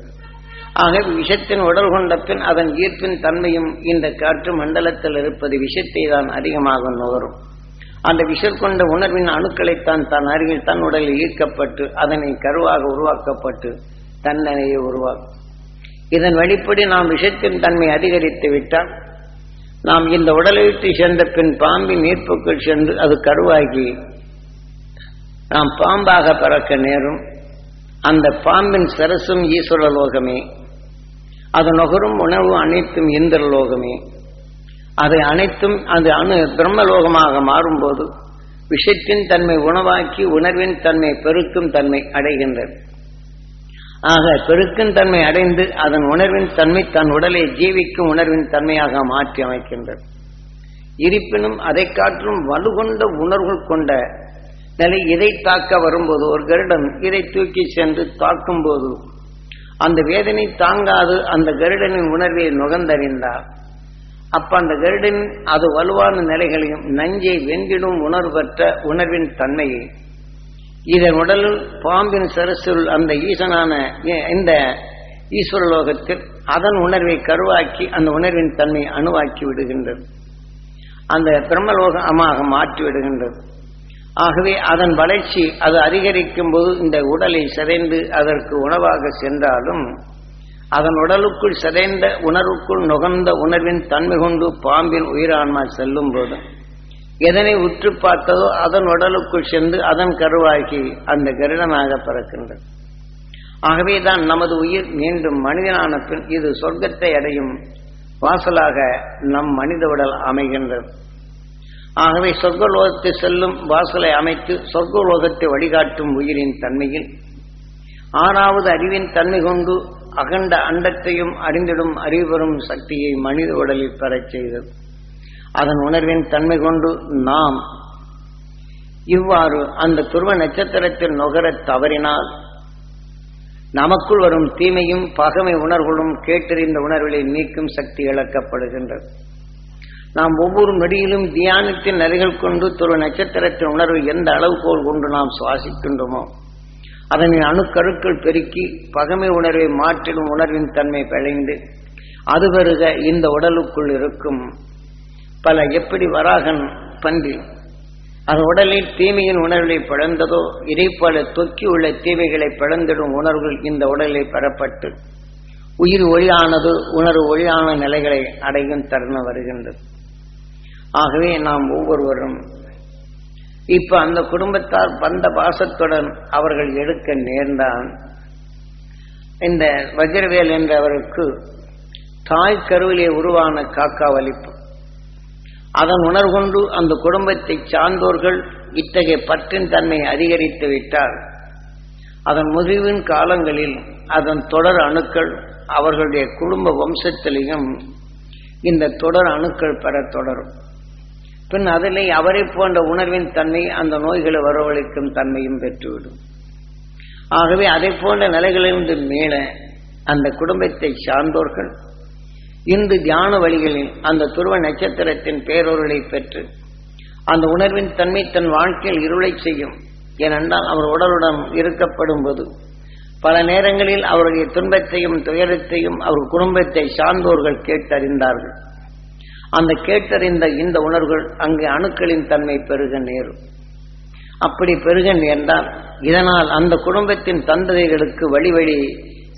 ஆகவே விஷத்தின் உடல் கொண்ட பின் அதன் ஈர்ப்பின் தன்மையும் இந்த காற்று மண்டலத்தில் இருப்பது விஷத்தை தான் அதிகமாக நுகரும். அந்த விஷம் கொண்ட உணர்வின் அணுக்களைத்தான் தன் அருகில் தன் உடலில் ஈர்க்கப்பட்டு அதனை கருவாக உருவாக்கப்பட்டு தன்னையை உருவாக்கும். இதன் வழிப்படி நாம் விஷத்தின் தன்மை அதிகரித்து விட்டால் நாம் இந்த உடலை விட்டு சென்ற பின் பாம்பின் ஈர்ப்புக்குள் சென்று அது கருவாகி நாம் பாம்பாக பறக்க நேரும். அந்த பாம்பின் சரசும் ஈஸ்வர லோகமே, அது நுகரும் உணவு அனைத்தும் இந்திர லோகமே. அதை அனைத்தும் அது பிரம்மலோகமாக மாறும்போது விஷத்தின் தன்மை உணவாக்கி உணர்வின் தன்மை பெருக்கும் தன்மை அடைகின்றது. ஆக பெருக்கும் தன்மை அடைந்து அதன் உணர்வின் தன்மை தன் உடலை ஜீவிக்கும் உணர்வின் தன்மையாக மாற்றி அமைக்கின்றது. இருப்பினும் அதை காற்றும் வலுகொண்ட உணர்வுகள் கொண்ட நிலை இதை தாக்க வரும்போது ஒரு கருடன் இதை தூக்கி சென்று தாக்கும் போது அந்த வேதனை தாங்காது அந்த கருடனின் உணர்வை நுகர்ந்தறிந்தார். அப்ப அந்த கருடன் அது வலுவான நிலைகளையும் நஞ்சை வென்றிடும் உணர்வு பெற்ற உணர்வின் தன்மையை இதன் உடலில் பாம்பின் சரசுள் அந்த ஈசனான இந்த ஈஸ்வர லோகத்தில் அதன் உணர்வை கருவாக்கி அந்த உணர்வின் தன்மை அணுவாக்கி விடுகின்றது, அந்த பிரம்மலோகமாக மாற்றி விடுகின்றது. ஆகவே அதன் வளர்ச்சி அது அதிகரிக்கும் போது இந்த உடலை சிதைந்து அதற்கு உணவாக சென்றாலும் அதன் உடலுக்குள் சிதைந்த உணர்வுக்குள் நுகர்ந்த உணர்வின் தன்மை கொண்டு பாம்பின் உயிரான்மா செல்லும் போது எதனை உற்று பார்த்ததோ அதன் உடலுக்குள் சென்று அதன் கருவாகி அந்த கருடனாக பிறக்கின்றது. ஆகவேதான் நமது உயிர் மீண்டும் மனிதனான பின் இது சொர்க்கத்தை அடையும் வாசலாக நம் மனித உடல் அமைகின்றது. ஆகவே சொர்க்கலோகத்தை செல்லும் வாசலை அமைத்து சொர்க்கலோகத்தை வழிகாட்டும் உயிரின் தன்மையில் ஆறாவது அறிவின் தன்மை கொண்டு அகண்ட அண்டத்தையும் அறிந்திடும் அறிவுறும் சக்தியை மனித உடலில் பெறச் செய்தது. அதன் உணர்வின் தன்மை கொண்டு நாம் இவ்வாறு அந்த துருவ நட்சத்திரத்தில் நுகரத் தவறினால் நமக்குள் வரும் தீமையும் பகமை உணர்வுகளும் கேட்டறிந்த உணர்வுகளை நீக்கும் சக்தி இழக்கப்படுகின்றது. நாம் ஒவ்வொரு நொடியிலும் தியானத்தின் நிலைகள் கொண்டு துருவ நட்சத்திரத்தின் உணர்வு எந்த அளவுகோல் கொண்டு நாம் சுவாசிக்கின்றோமோ அதனை அணுக்கருக்கள் பெருக்கி பகமை உணர்வை மாற்றிடும் உணர்வின் தன்மை விளைந்து அது பெருக இந்த உடலுக்குள் இருக்கும் பல எப்படி வராகன் பன்றி அது உடலில் தீமையின் உணர்வுகளை பிளந்ததோ இதைப்போல தொக்கி உள்ள தீமைகளை பிளந்திடும் உணர்வுகள் இந்த உடலில் பெறப்பட்டு உயிர் ஒளியானது உணர்வு ஒளியான நிலைகளை அடையும் தருணம் வருகின்றது. ஆகவே நாம் ஒவ்வொருவரும் இப்ப அந்த குடும்பத்தார் வந்த பாசத்துடன் அவர்கள் எடுக்க நேர்ந்தான். இந்த வஜ்ரவேல் என்றவருக்கு தாய் கருவிலே உருவான காக்கா வலிப்பு அதன் உணர்கொண்டு அந்த குடும்பத்தை சார்ந்தோர்கள் இத்தகைய பற்றின் தன்மை அதிகரித்து விட்டால் அதன் முறிவின் காலங்களில் அதன் தொடர் அணுக்கள் அவர்களுடைய குடும்ப வம்சத்திலையும் இந்த தொடர் அணுக்கள் பெற தொடரும். பின் அதிலே அவரை போன்ற உணர்வின் தன்மை அந்த நோய்களை வரவழைக்கும் தன்மையும் பெற்றுவிடும். ஆகவே அதை போன்ற நிலைகளிலிருந்து மீள அந்த குடும்பத்தை சார்ந்தோர்கள் இன்று தியான வழிகளில் அந்த துருவ நட்சத்திரத்தின் பேரொருளை பெற்று அந்த உணர்வின் தன்மை தன் வாழ்க்கையில் இருளை செய்யும். ஏனென்றால் அவர் உடலுடன் இருக்கப்படும் போது பல நேரங்களில் அவருடைய துன்பத்தையும் துயரத்தையும் அவர் குடும்பத்தை சார்ந்தோர்கள் கேட்டறிந்தார்கள். அந்த கேட்டறிந்த இந்த உணர்வுகள் அங்கே அணுக்களின் தன்மை பெருக நேரும். அப்படி பெருக நேர்ந்தால் இதனால் அந்த குடும்பத்தின் தந்தைகளுக்கு வழி வழி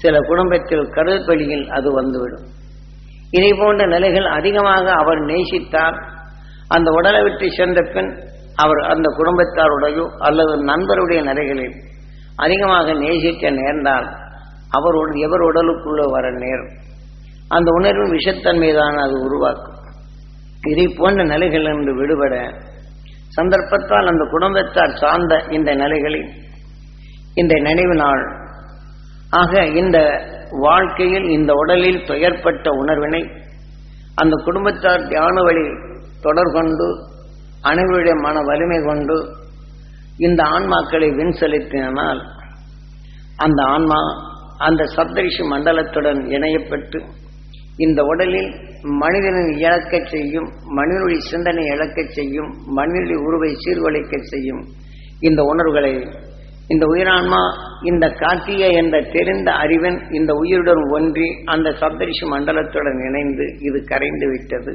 சில குடும்பத்தில் கருவழியில் அது வந்துவிடும். இதை போன்ற நிலைகள் அதிகமாக அவர் நேசித்தார். அந்த உடலை விட்டு சென்ற பின் அவர் அந்த குடும்பத்தாருடையோ அல்லது நண்பருடைய நிலைகளில் அதிகமாக நேசிக்க நேர்ந்தால் அவர் எவர் உடலுக்குள்ளே வர நேரும். அந்த உணர்வின் விஷத்தன்மைதான் அது உருவாக்கும். இதை போன்ற நிலைகளிலிருந்து விடுபட சந்தர்ப்பத்தால் அந்த குடும்பத்தார் சார்ந்த இந்த நிலைகளில் இந்த நினைவு நாள் ஆக இந்த வாழ்க்கையில் இந்த உடலில் துயர்பட்ட உணர்வினை அந்த குடும்பத்தார் தியான வழி தொடர்கொண்டு அனைவருடைய மன வலிமை கொண்டு இந்த ஆன்மாக்களை வின் செலுத்தினால் அந்த ஆன்மா அந்த சப்தரிஷி மண்டலத்துடன் இணையப்பட்டு இந்த உடலில் மனிதனின் இழக்கச் செய்யும், மனிதனுடைய சிந்தனை இழக்கச் செய்யும், மனிதனுடைய உருவை சீர்குலைக்க செய்யும் இந்த உணர்வுகளை இந்த உயிரான்மா இந்த காட்டிய என்ற தெரிந்த அறிவன் இந்த உயிருடன் ஒன்றி அந்த சப்தரிஷி மண்டலத்துடன் இணைந்து இது கரைந்து விட்டது,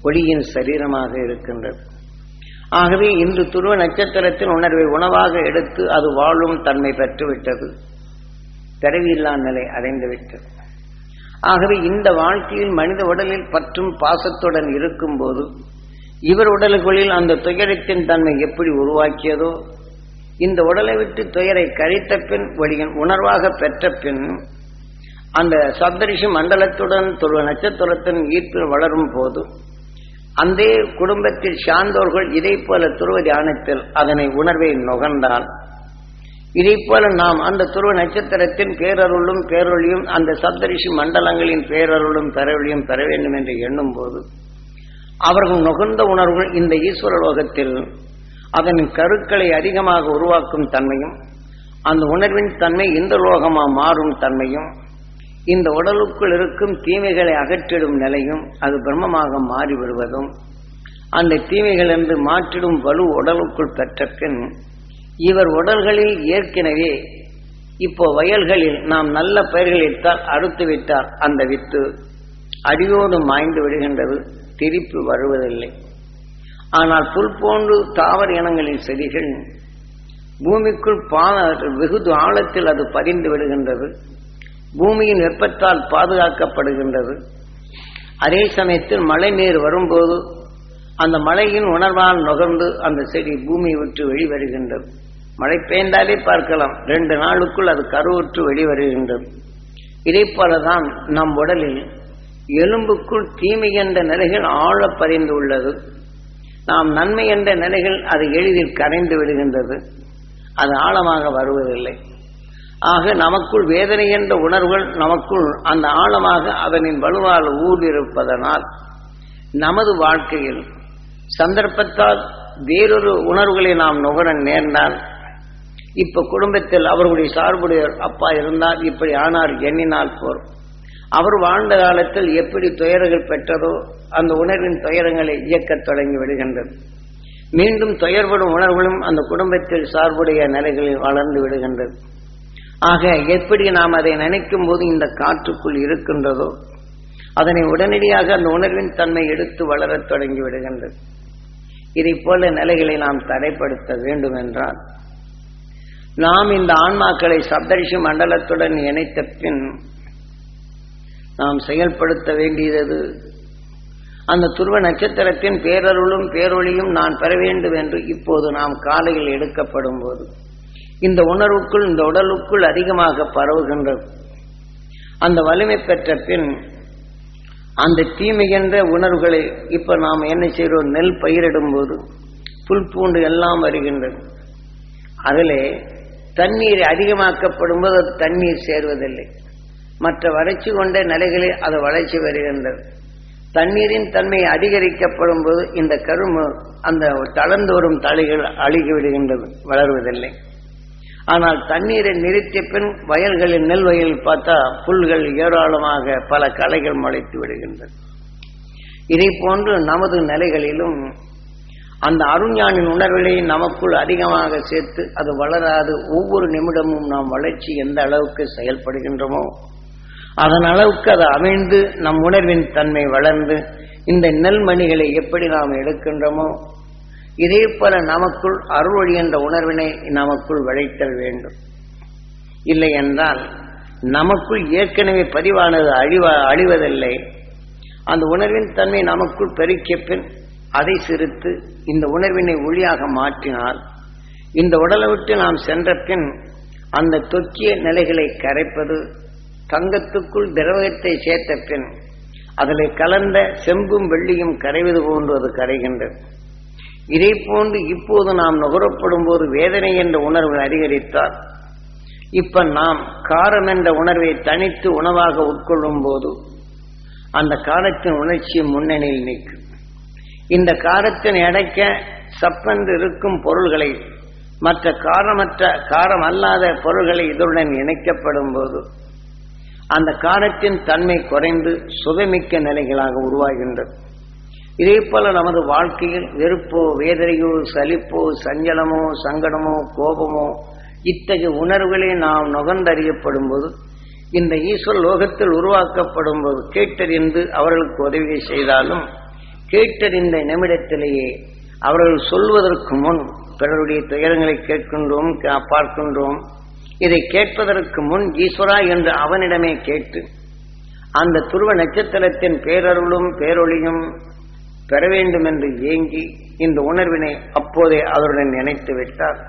ஒளியின் சரீரமாக இருக்கின்றது. ஆகவே இன்று துருவ நட்சத்திரத்தின் உணர்வை உணவாக எடுத்து அது வாழும் தன்மை பெற்றுவிட்டது, பிறவியில்லா நிலை அடைந்துவிட்டது. ஆகவே இந்த வாழ்க்கையில் மனித உடலில் பற்றும் பாசத்துடன் இருக்கும் போது இவர் உடல்களில் அந்த துயரத்தின் தன்மை எப்படி உருவாக்கியதோ இந்த உடலை விட்டு துயரை கழித்த பின் ஒளியின் உணர்வாக பெற்ற பின் அந்த சப்தரிஷி மண்டலத்துடன் துருவ நட்சத்திரத்தின் ஈர்ப்பில் வளரும் போது அந்த குடும்பத்தில் சார்ந்தோர்கள் இதை போல துருவ தியானத்தில் அதனை உணர்வை நுகர்ந்தால் இதை போல நாம் அந்த துருவ நட்சத்திரத்தின் பேரருளும் பேரொழியும் அந்த சப்தரிஷி மண்டலங்களின் பேரருளும் பேரொழியும் பெற வேண்டும் என்று எண்ணும் போது அவர்கள் நுகர்ந்த உணர்வுகள் இந்த ஈஸ்வர லோகத்தில் அதன் கருக்களை அதிகமாக உருவாக்கும் தன்மையும் அந்த உணர்வின் தன்மை இந்த லோகமா மாறும் தன்மையும் இந்த உடலுக்குள் இருக்கும் தீமைகளை அகற்றிடும் நிலையும் அது பிரம்மமாக மாறிவிடுவதும் அந்த தீமைகள் என்று மாற்றிடும் வலு உடலுக்குள் பெற்ற பின் இவர் உடல்களில் ஏற்கனவே இப்போ வயல்களில் நாம் நல்ல பயிர்களிட்டால் அறுத்து விட்டால் அந்த வித்து அடியோடு மாய்ந்து விடுகின்றது, திருப்பி வருவதில்லை. ஆனால் புல் போன்று தாவர இனங்களின் செடிகள் பூமிக்குள் வெகு ஆழத்தில் அது பதிந்து விடுகின்றது, பூமியின் வெப்பத்தால் பாதுகாக்கப்படுகின்றது. அதே சமயத்தில் மழை நீர் வரும்போது அந்த மழையின் உணர்வால் நுகர்ந்து அந்த செடி பூமியை விட்டு வெளிவருகின்றது. மழை பெய்ந்தாலே பார்க்கலாம் 2 நாளுக்குள் அது கருவுற்று வெளிவருகின்றது. இதே போலதான் நம் உடலில் எலும்புக்குள் தீமை என்ற நிலைகள் ஆழ பதிந்து உள்ளது. நாம் நன்மை என்ற நிலைகள் அது எளிதில் கரைந்து விடுகின்றது. அது ஆழமாக வருவதில்லை. ஆக நமக்குள் வேதனை என்ற உணர்வுகள் நமக்குள் அந்த ஆழமாக அதனின் வலுவால் ஊடுருப்பதனால் நமது வாழ்க்கையில் சந்தர்ப்பத்தால் வேறொரு உணர்வுகளை நாம் நுகர நேர்ந்தால், இப்ப குடும்பத்தில் அவர்களுடைய சார்புடைய அப்பா இருந்தால் இப்படி ஆனார் எண்ணினால் போர், அவர் வாழ்ந்த காலத்தில் எப்படி துயரங்கள் பெற்றதோ அந்த உணர்வின் துயரங்களை இயக்கத் தொடங்கி விடுகின்றது. மீண்டும் துயர்படும் உணர்வுகளும் அந்த குடும்பத்தில் சார்புடைய நிலைகளில் வளர்ந்து விடுகின்றது. ஆக எப்படி நாம் அதை நினைக்கும் போது இந்த காற்றுக்குள் இருக்கின்றதோ அதனை உடனடியாக அந்த உணர்வின் தன்மை எடுத்து வளரத் தொடங்கி விடுகின்றது. இதை போல நிலைகளை நாம் தடைப்படுத்த வேண்டும் என்றால் நாம் இந்த ஆன்மாக்களை சப்தரிஷி மண்டலத்துடன் இணைத்த பின் நாம் செயல்படுத்த வேண்டியது அந்த துருவ நட்சத்திரத்தின் பேரருளும் பேரொழியும் நான் பெற வேண்டும் என்று இப்போது நாம் காலையில் எடுக்கப்படும் போது இந்த உணர்வுக்குள் இந்த உடலுக்குள் அதிகமாக பரவுகின்றது. அந்த வலிமை பெற்ற பின் அந்த தீமை என்ற உணர்வுகளை இப்ப நாம் என்ன செய்கிறோம், நெல் பயிரிடும் போது புல் பூண்டு எல்லாம் வருகின்றது. அதிலே தண்ணீர் அதிகமாக்கப்படும் போது அது தண்ணீர் சேர்வதில்லை. மற்ற வறட்சி கொண்ட நிலைகளில் அது வளர்ச்சி வருகின்றது. தண்ணீரின் தன்மை அதிகரிக்கப்படும் போது இந்த கரும்பு அந்த தளர்ந்து வரும் தழைகள் அழுகிவிடுகின்றது, வளர்வதில்லை. ஆனால் தண்ணீரை நிறுத்திய பின் வயல்களில் நெல் வயலில் பார்த்தா புல்கள் ஏராளமாக பல களைகள் முளைத்து விடுகின்றது. இதை போன்று நமது நிலைகளிலும் அந்த அருஞானின் உணர்வுகளை நமக்குள் அதிகமாக சேர்த்து அது வளராது ஒவ்வொரு நிமிடமும் நாம் வளர்ச்சி எந்த அளவுக்கு செயல்படுகின்றோமோ அதன் அளவுக்கு அது அமைந்து நம் உணர்வின் தன்மை வளர்ந்து இந்த நெல்மணிகளை எப்படி நாம் எடுக்கின்றோமோ இதே போல நமக்குள் அருள் என்ற உணர்வினை நமக்குள் விளைத்தல் வேண்டும். இல்லை என்றால் நமக்குள் ஏற்கனவே பதிவானது அழிவதில்லை. அந்த உணர்வின் தன்மை நமக்குள் பெருக்கிய பின் அதை சிரித்து இந்த உணர்வினை ஒளியாக மாற்றினால் இந்த உடலை விட்டு நாம் சென்ற பின் அந்த தொக்கிய நிலைகளை கரைப்பது, தங்கத்துக்குள் திரவத்தை சேர்த்த பின் அதில் கலந்த செம்பும் வெள்ளியும் கரைவது போன்று அது கரைகின்றது. இதை போன்று இப்போது நாம் நுகரப்படும் போது வேதனை என்ற உணர்வு அதிகரித்தால் இப்ப நாம் காரம் என்ற உணர்வை தனித்து உணவாக உட்கொள்ளும் போது அந்த காரத்தின் உணர்ச்சி முன்னணியில் நிற்கும். இந்த காரத்தினை அடைக்க சப்பென்று இருக்கும் பொருள்களை மற்ற காரம் அல்லாத பொருள்களை இதனுடன் இணைக்கப்படும் போது அந்த காரத்தின் தன்மை குறைந்து சுவைமிக்க நிலைகளாக உருவாகின்றது. இதே போல நமது வாழ்க்கையில் வெறுப்போ வேதனையோ சலிப்போ சஞ்சலமோ சங்கடமோ கோபமோ இத்தகைய உணர்வுகளை நாம் நுகர்ந்தறியப்படும் போது இந்த ஈஸ்வர லோகத்தில் உருவாக்கப்படும் போது கேட்டறிந்து அவர்களுக்கு உதவி செய்தாலும் கேட்டறிந்த நிமிடத்திலேயே அவர்கள் சொல்வதற்கு முன் பிறருடைய துயரங்களை கேட்கின்றோம், பார்க்கின்றோம். இதை கேட்பதற்கு முன் ஈஸ்வரா என்று அவனிடமே கேட்டு அந்த துருவ நட்சத்திரத்தின் பேரருளும் பேரொழியும் பெற வேண்டும் என்று ஏங்கி இந்த உணர்வினை அப்போதே அவருடன் இணைத்து விட்டார்.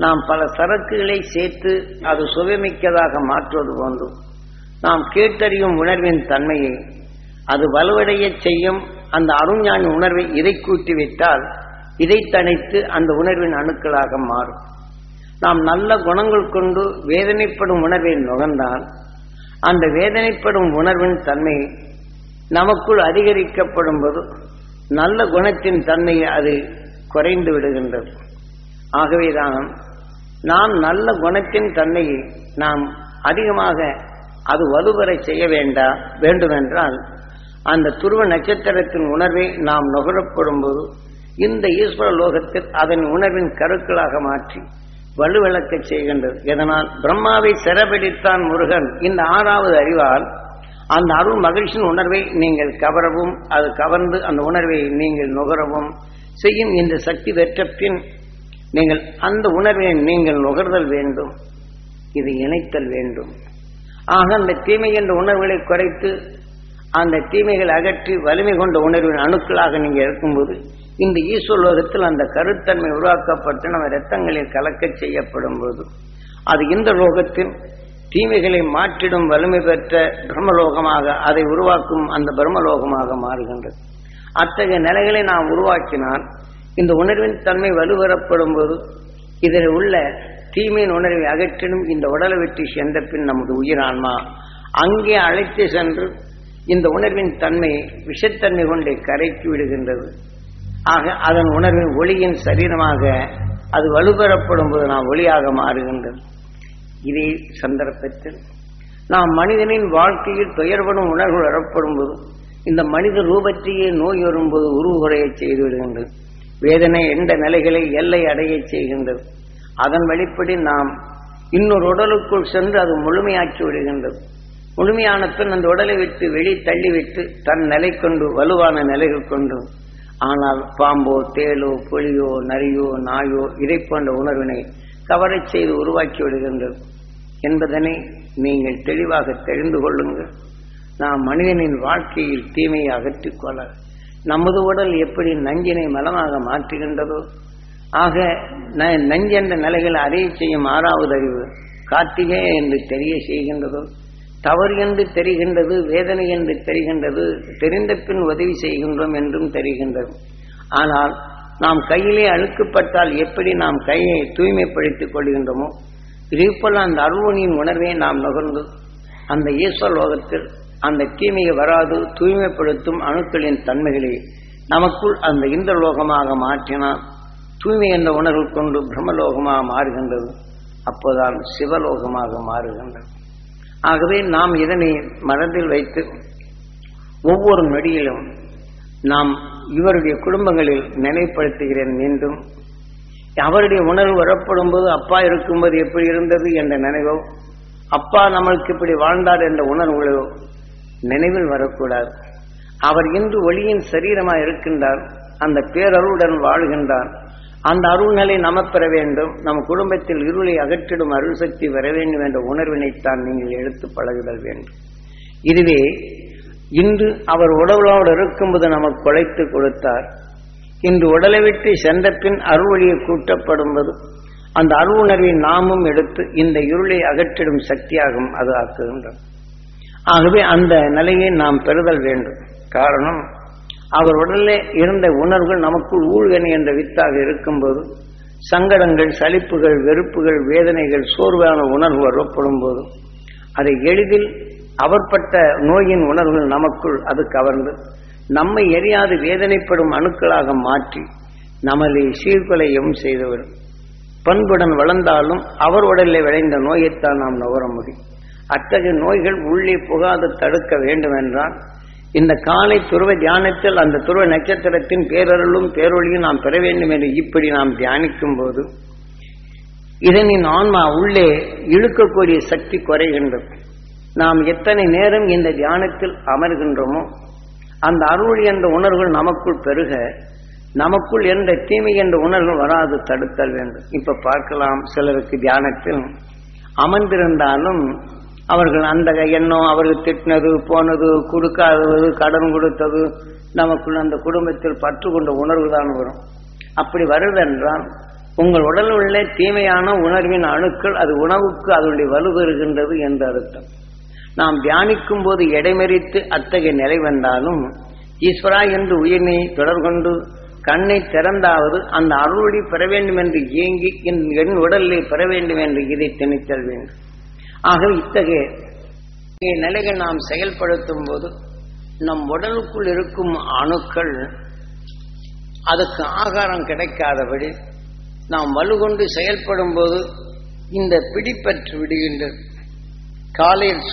நாம் பல சரக்குகளை சேர்த்து அது சுவைமிக்கதாக மாற்றுவது போன்று நாம் கேட்டறியும் உணர்வின் தன்மையை அது வலுவடைய செய்யும். அந்த அருஞானி உணர்வை இதை கூட்டிவிட்டால் இதை தணித்து அந்த உணர்வின் அணுக்களாக மாறும். நாம் நல்ல குணங்கள் கொண்டு வேதனைப்படும் உணர்வை நுகர்ந்தால் அந்த வேதனைப்படும் உணர்வின் தன்மை நமக்குள் அதிகரிக்கப்படும் போது நல்ல குணத்தின் தன்மையை அது குறைந்து விடுகின்றது. ஆகவேதான் நாம் நல்ல குணத்தின் தன்மையை நாம் அதிகமாக அது வலுவர செய்ய வேண்டுமென்றால் அந்த துருவ நட்சத்திரத்தின் உணர்வை நாம் நுகரப்படும் போது இந்த ஈஸ்வர லோகத்தில் அதன் உணர்வின் கருக்களாக மாற்றி வலுவிளக்க செய்கின்றது. இதனால் பிரம்மாவை சிறப்பிடித்தான் முருகன். இந்த 6வது அறிவால் அந்த அருள் மகிழ்ச்சியின் உணர்வை நீங்கள் கவரவும் அது கவர்ந்து அந்த உணர்வை நீங்கள் நுகரவும் செய்யும். இந்த சக்தி பெற்ற பின் நீங்கள் அந்த உணர்வை நீங்கள் நுகர்தல் வேண்டும், இது இணைத்தல் வேண்டும். ஆக அந்த தீமை என்ற உணர்வுகளை குறைத்து அந்த தீமைகளை அகற்றி வலிமை கொண்ட உணர்வின் அணுக்களாக நீங்கள் இருக்கும்போது இந்த ஈஸ்வரலோகத்தில் அந்த கருத்தன்மை உருவாக்கப்பட்டு நம்ம இரத்தங்களில் கலக்க செய்யப்படும் போது அது இந்த லோகத்தில் தீமைகளை மாற்றிடும் வலிமை பெற்ற பிரம்மலோகமாக அதை உருவாக்கும் அந்த பிரம்மலோகமாக மாறுகின்றது. அத்தகைய நிலைகளை நாம் உருவாக்கினால் இந்த உணர்வின் தன்மை வலுவரப்படும் போது இதில் உள்ள தீமையின் உணர்வை அகற்றிடும் இந்த உடலை விட்டு சென்ற பின் நமது உயிரான்மா அங்கே அழைத்து சென்று இந்த உணர்வின் தன்மை விஷத்தன்மை கொண்டே கரைத்து விடுகின்றது. ஆக அதன் உணர்வின் ஒளியின் சரீரமாக அது வலுப்பெறப்படும் போது நாம் ஒளியாக மாறுகின்றது. இதே சந்தர்ப்பத்தில் நாம் மனிதனின் வாழ்க்கையில் துயர்படும் உணர்வு வரப்படும் போது இந்த மனித ரூபத்தையே நோய் வரும்போது உருவுகுறைய செய்து விடுகின்றது. வேதனை எந்த நிலைகளை எல்லை அடைய செய்கின்றது. அதன் வழிப்படி நாம் இன்னொரு உடலுக்குள் சென்று அது முழுமையாக்கி விடுகின்றது. முழுமையான பின் அந்த உடலை விட்டு வெளி தள்ளிவிட்டு தன் நிலை கொண்டு வலுவான நிலைகள் கொண்டு ஆனால் பாம்போ தேளோ புலியோ நரியோ நாயோ இதை போன்ற உணர்வினை கவரச் செய்து உருவாக்கி விடுகின்றது என்பதனை நீங்கள் தெளிவாக தெரிந்து கொள்ளுங்கள். நாம் மனிதனின் வாழ்க்கையில் தீமையை அகற்றிக் கொள்ள நமது உடல் எப்படி நஞ்சினை மலமாக மாற்றுகின்றதோ ஆக நஞ்சென்ற நிலைகள் அறிய செய்யும் ஆறாவது அறிவு கார்த்திகை என்று தெரிய செய்கின்றதோ தவறு என்று தெரிகின்றது, வேதனை என்று தெரிகின்றது, தெரிந்த பின் உதவி செய்கின்றோம் என்றும் தெரிகின்றது. ஆனால் நாம் கையிலே அழுக்கப்பட்டால் எப்படி நாம் கையை தூய்மைப்படுத்திக் கொள்கின்றோமோ இதேபோல் அந்த அருள்வனியின் உணர்வை நாம் நுகர்ந்து அந்த ஈஸ்வர லோகத்தில் அந்த தீமையை வராது தூய்மைப்படுத்தும் அணுக்களின் தன்மைகளை நமக்குள் அந்த இந்த லோகமாக மாற்றினால் தூய்மை என்ற உணர்வு கொண்டு பிரம்மலோகமாக மாறுகின்றது. அப்போதான் சிவலோகமாக மாறுகின்றது. ஆகவே நாம் இதனை மனதில் வைத்து ஒவ்வொரு நொடியிலும் நாம் இவருடைய குடும்பங்களில் நினைப்படுத்துகிறேன். மீண்டும் அவருடைய உணர்வு வரப்படும் போது அப்பா இருக்கும்போது எப்படி இருந்தது என்ற நினைவோ அப்பா நம்மளுக்கு இப்படி வாழ்ந்தார் என்ற உணர்வுகளோ நினைவில் வரக்கூடாது. அவர் இன்று ஒளியின் சரீரமாக இருக்கின்றார், அந்த பேரருளுடன் வாழ்கின்றார். அந்த அருள் நிலை நம பெற வேண்டும். நம் குடும்பத்தில் இருளை அகற்றிடும் அருள் சக்தி வர வேண்டும் என்ற உணர்வினைத்தான் நீங்கள் எடுத்து பழகுதல் வேண்டும். இதுவே இன்று அவர் உடலோடு இருக்கும்போது நமக்கு குழைத்து கொடுத்தார். இன்று உடலை விட்டு சென்ற பின் அருள் ஒளியை கூட்டப்படும்போது அந்த அருள் உணர்வை நாமும் எடுத்து இந்த இருளை அகற்றிடும் சக்தியாகும் அது ஆக்குகின்றோம். ஆகவே அந்த நிலையை நாம் பெறுதல் வேண்டும். காரணம் அவர் உடலிலே இருந்த உணர்வுகள் நமக்குள் ஊழ்கனி என்ற வித்தாக இருக்கும்போது சங்கடங்கள், சலிப்புகள், வெறுப்புகள், வேதனைகள், சோர்வான உணர்வு வரப்படும் போது அதை எளிதில் அவர்பட்ட நோயின் உணர்வுகள் நமக்குள் அது கவர்ந்து நம்மை எரியாது வேதனைப்படும் அணுக்களாக மாற்றி நம்மளை சீர்குலையும் செய்தவரும் பண்புடன் வளர்ந்தாலும் அவர் உடலில் விளைந்த நோயைத்தான் நாம் நுகர முடியும். அத்தகைய நோய்கள் உள்ளே புகாது தடுக்க வேண்டும் என்றால் இந்த காலை துருவ தியானத்தில் அந்த துருவ நட்சத்திரத்தின் பேரருளும் பேரொழியும் நாம் பெற வேண்டும் என்று இப்படி நாம் தியானிக்கும் போது இதனின் ஆன்மா உள்ளே இழுக்கக்கூடிய சக்தி குறைகின்றது. நாம் எத்தனை நேரம் இந்த தியானத்தில் அமர்கின்றோமோ அந்த அருள் என்ற உணர்வுகள் நமக்குள் பெருக நமக்குள் என்ற தீமை என்ற உணர்வு வராது தடுத்தல் வேண்டும். இப்ப பார்க்கலாம், சிலருக்கு தியானத்தில் அமர்ந்திருந்தாலும் அவர்கள் அந்த எண்ணம் அவர்கள் திட்டினது, போனது, கொடுக்காதது, கடன் கொடுத்தது நமக்குள் அந்த குடும்பத்தில் பற்று கொண்ட உணர்வு தான் வரும். அப்படி வருவதென்றால் உங்கள் உடலில் உள்ள தீமையான உணர்வின் அணுக்கள் அது உணவுக்கு அதனுடைய வலுப்பெறுகின்றது என்று அர்த்தம். நாம் தியானிக்கும் போது எடைமறித்து அத்தகைய நிலை வந்தாலும் ஈஸ்வரா என்று உயிரை தொடர்கொண்டு கண்ணை திறந்தாவது அந்த அருளை பெற வேண்டும் என்று ஏங்கி என் உடலை பெற வேண்டும் என்று இதை திணித்தல் வேண்டும். ஆகவே இத்தகைய நிலைகள் நாம் செயல்படுத்தும் போது நம் உடலுக்குள் இருக்கும் அணுக்கள் அதுக்கு ஆகாரம் கிடைக்காதபடி நாம் வலுகொண்டு செயல்படும் போது இந்த பிடிப்பற்று விடுகின்றது. காலையில்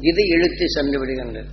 இதை இழுத்து சென்று விடுகின்றது.